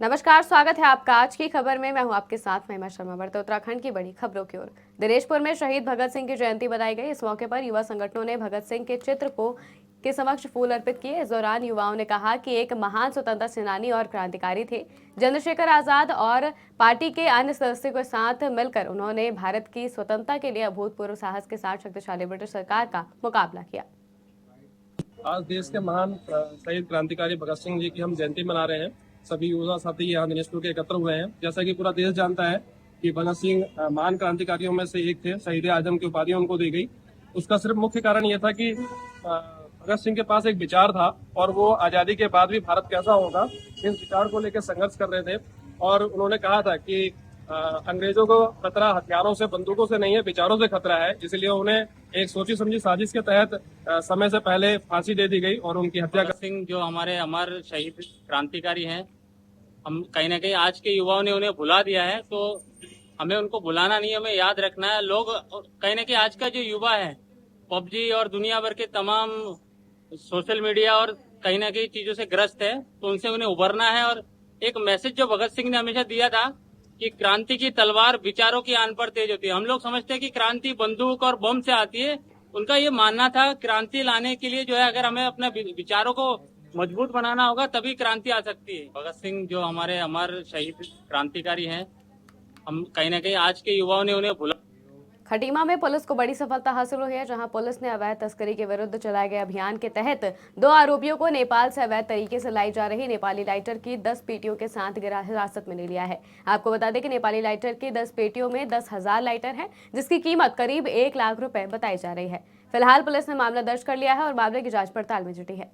नमस्कार, स्वागत है आपका आज की खबर में। मैं हूं आपके साथ महिमा शर्मा। बढ़ते उत्तराखंड की बड़ी खबरों की ओर। दिनेशपुर में शहीद भगत सिंह की जयंती बनाई गई। इस मौके पर युवा संगठनों ने भगत सिंह के चित्र को के समक्ष फूल अर्पित किए। इस दौरान युवाओं ने कहा कि एक महान स्वतंत्रता सेनानी और क्रांतिकारी थे चंद्रशेखर आजाद, और पार्टी के अन्य सदस्यों के साथ मिलकर उन्होंने भारत की स्वतंत्रता के लिए अभूतपूर्व साहस के साथ शक्तिशाली ब्रिटिश सरकार का मुकाबला किया। आज देश के महान शहीद क्रांतिकारी भगत सिंह जी की हम जयंती मना रहे हैं। सभी युवा साथी यहाँ दिनेशपुर के एकत्र हुए हैं। जैसा कि पूरा देश जानता है कि भगत सिंह महान क्रांतिकारियों में से एक थे। शहीद आजम की उपाधि उनको दी गई। उसका सिर्फ मुख्य कारण यह था कि भगत सिंह के पास एक विचार था और वो आजादी के बाद भी भारत कैसा होगा इस विचार को लेकर संघर्ष कर रहे थे। और उन्होंने कहा था कि अंग्रेजों को खतरा हथियारों से, बंदूकों से नहीं है, विचारों से खतरा है। इसलिए उन्हें एक सोची समझी साजिश के तहत समय से पहले फांसी दे दी गई और उनकी हत्या कर। सिंह जो हमारे अमर शहीद क्रांतिकारी हैं, हम कहीं ना कहीं आज के युवाओं ने उन्हें भुला दिया है, तो हमें उनको भुलाना नहीं, हमें याद रखना है। लोग कहीं ना कहीं आज का जो युवा है पबजी और दुनिया भर के तमाम सोशल मीडिया और कहीं ना कहीं चीजों से ग्रस्त है, तो उनसे उन्हें उभरना है। और एक मैसेज जो भगत सिंह ने हमेशा दिया था कि क्रांति की तलवार विचारों की आन पर तेज होती है। हम लोग समझते हैं कि क्रांति बंदूक और बम से आती है। उनका ये मानना था क्रांति लाने के लिए जो है, अगर हमें अपने विचारों को मजबूत बनाना होगा तभी क्रांति आ सकती है। भगत सिंह जो हमारे अमर शहीद क्रांतिकारी हैं, हम कहीं ना कहीं आज के युवाओं ने उन्हें भुला। खटीमा में पुलिस को बड़ी सफलता हासिल हुई है, जहां पुलिस ने अवैध तस्करी के विरुद्ध चलाए गए अभियान के तहत 2 आरोपियों को नेपाल से अवैध तरीके से लाई जा रही नेपाली लाइटर की 10 पेटियों के साथ हिरासत में ले लिया है। आपको बता दें कि नेपाली लाइटर की 10 पेटियों में 10,000 लाइटर है, जिसकी कीमत करीब 1 लाख रुपए बताई जा रही है। फिलहाल पुलिस ने मामला दर्ज कर लिया है और मामले की जाँच पड़ताल में जुटी है।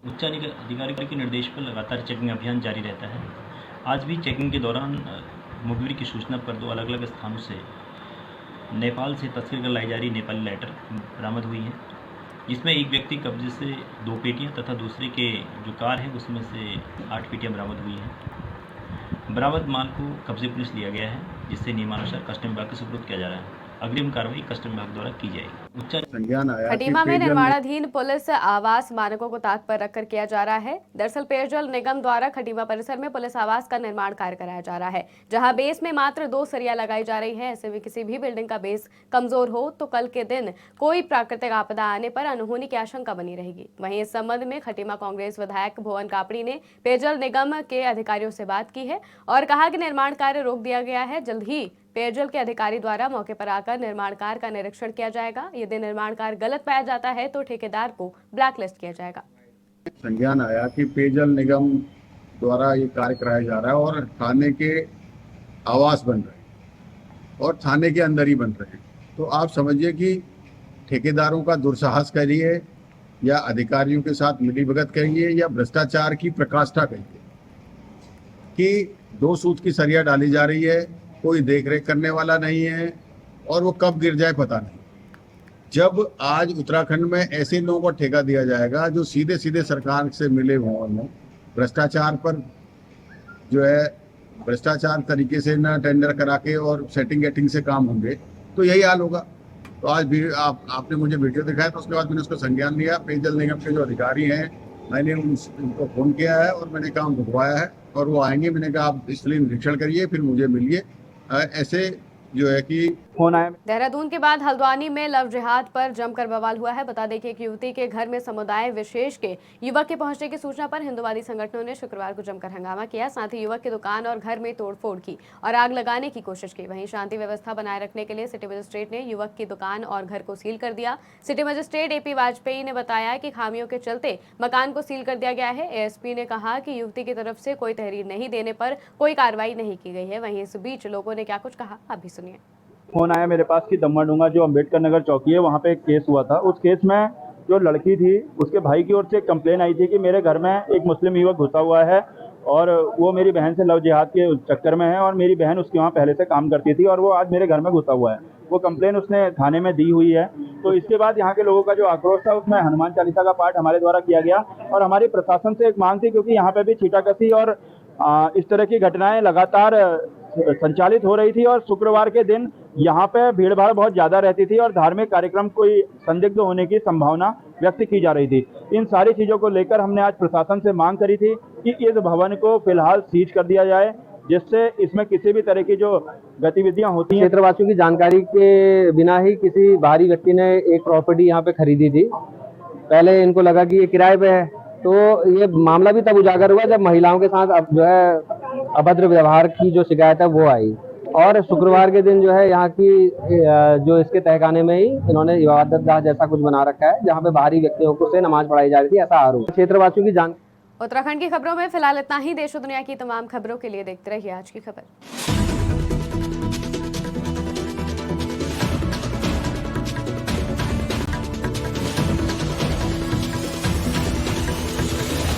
उच्च अधिकारी के निर्देश पर लगातार चेकिंग अभियान जारी रहता है। आज भी चेकिंग के दौरान मुखबिर की सूचना पर 2 अलग अलग स्थानों से नेपाल से तस्करी कर लाई जा रही नेपाली लाइटर बरामद हुई है, जिसमें एक व्यक्ति कब्जे से 2 पेटियां तथा दूसरे के जो कार है उसमें से 8 पेटियां बरामद हुई हैं। बरामद माल को कब्जे पुलिस लिया गया है, जिससे नियमानुसार कस्टम विभाग को सुपुर्द किया जा रहा है। अग्रिम कार्रवाई कस्टम विभाग द्वारा की जाएगी। खटीमा में निर्माणाधीन पुलिस आवास मानकों को ताक पर रखकर किया जा रहा है। दरअसल पेयजल निगम द्वारा खटीमा परिसर में पुलिस आवास का निर्माण कार्य कराया जा रहा है, जहां बेस में मात्र 2 सरिया लगाई जा रही है। ऐसे में किसी भी बिल्डिंग का बेस कमजोर हो तो कल के दिन कोई प्राकृतिक आपदा आने पर अनहोनी की आशंका बनी रहेगी। वहीं इस संबंध में खटीमा कांग्रेस विधायक भुवन कापड़ी ने पेयजल निगम के अधिकारियों से बात की है और कहा कि निर्माण कार्य रोक दिया गया है। जल्द ही पेयजल के अधिकारी द्वारा मौके पर आकर निर्माण कार्य का निरीक्षण किया जाएगा। यदि निर्माण कार्य गलत पाया जाता है तो ठेकेदार को ब्लैकलिस्ट किया जाएगा। संज्ञान आया कि पेयजल निगम द्वारा ये कार्य कराया जा रहा है और थाने के आवास बन रहे हैं और थाने के अंदर ही बन रहे हैं, तो आप समझिए कि ठेकेदारों का दुस्साहस करिए या अधिकारियों के साथ मिलीभगत करिए या भ्रष्टाचार की प्रकाष्ठा करिए कि 2 सूत की सरिया डाली जा रही है, कोई देखरेख करने वाला नहीं है और वो कब गिर जाए पता नहीं। जब आज उत्तराखंड में ऐसे लोगों को ठेका दिया जाएगा जो सीधे सीधे सरकार से मिले हों, भ्रष्टाचार पर जो है भ्रष्टाचार तरीके से ना टेंडर करा के और सेटिंग से काम होंगे, तो यही हाल होगा। तो आज भी आपने मुझे वीडियो दिखाया, तो उसके बाद मैंने उसका संज्ञान लिया। पेयजल निगम के जो अधिकारी हैं, मैंने उनको फोन किया है और मैंने काम रुकवाया है और वो आएंगे। मैंने कहा आप इसलिए निरीक्षण करिए, फिर मुझे मिलिए। ऐसे जो है कि फोन आया। देहरादून के बाद हल्द्वानी में लव जिहाद पर जमकर बवाल हुआ है। बता दें कि एक युवती के घर में समुदाय विशेष के युवक के पहुंचने की सूचना पर हिंदुवादी संगठनों ने शुक्रवार को जमकर हंगामा किया। साथ ही युवक की दुकान और घर में तोड़फोड़ की और आग लगाने की कोशिश की। वहीं शांति व्यवस्था बनाए रखने के लिए सिटी मजिस्ट्रेट ने युवक की दुकान और घर को सील कर दिया। सिटी मजिस्ट्रेट AP वाजपेयी ने बताया कि खामियों के चलते मकान को सील कर दिया गया है। ASP ने कहा कि युवती की तरफ से कोई तहरीर नहीं देने पर कोई कार्रवाई नहीं की गई है। वहीं इस बीच लोगों ने क्या कुछ कहा, आप भी सुनिए। फोन आया मेरे पास कि दम्माडूंगा जो अम्बेडकर नगर चौकी है वहाँ पे एक केस हुआ था। उस केस में जो लड़की थी उसके भाई की ओर से एक कंप्लेन आई थी कि मेरे घर में एक मुस्लिम युवक घुसा हुआ है और वो मेरी बहन से लव जिहाद के चक्कर में है और मेरी बहन उसके वहाँ पहले से काम करती थी और वो आज मेरे घर में घुसा हुआ है। वो कंप्लेन उसने थाने में दी हुई है। तो इसके बाद यहाँ के लोगों का जो आक्रोश था उसमें हनुमान चालीसा का पाठ हमारे द्वारा किया गया और हमारी प्रशासन से एक मांग थी, क्योंकि यहाँ पे भी छीटाकसी और इस तरह की घटनाएं लगातार संचालित हो रही थी और शुक्रवार के दिन यहाँ पे भीड़ भाड़ बहुत ज़्यादा रहती थी और धार्मिक कार्यक्रम कोई संदिग्ध होने की संभावना व्यक्त की जा रही थी। इन सारी चीज़ों को लेकर हमने आज प्रशासन से मांग करी थी कि इस भवन को फिलहाल सीज कर दिया जाए, जिससे इसमें किसी भी तरह की जो गतिविधियां होती हैं। क्षेत्रवासियों की जानकारी के बिना ही किसी बाहरी व्यक्ति ने एक प्रॉपर्टी यहाँ पे खरीदी थी। पहले इनको लगा कि ये किराए पे है, तो ये मामला भी तब उजागर हुआ जब महिलाओं के साथ अब जो है अभद्र व्यवहार की जो शिकायत है वो आई, और शुक्रवार के दिन जो है यहाँ की जो इसके तहखाने में ही इन्होंने इबादतगाह जैसा कुछ बना रखा है, जहाँ पे बाहरी व्यक्तियों को से नमाज पढ़ाई जा रही थी, ऐसा आरोप। क्षेत्रवासियों की जान उत्तराखंड की खबरों में फिलहाल इतना ही। देश और दुनिया की तमाम खबरों के लिए देखते रहिए आज की खबर।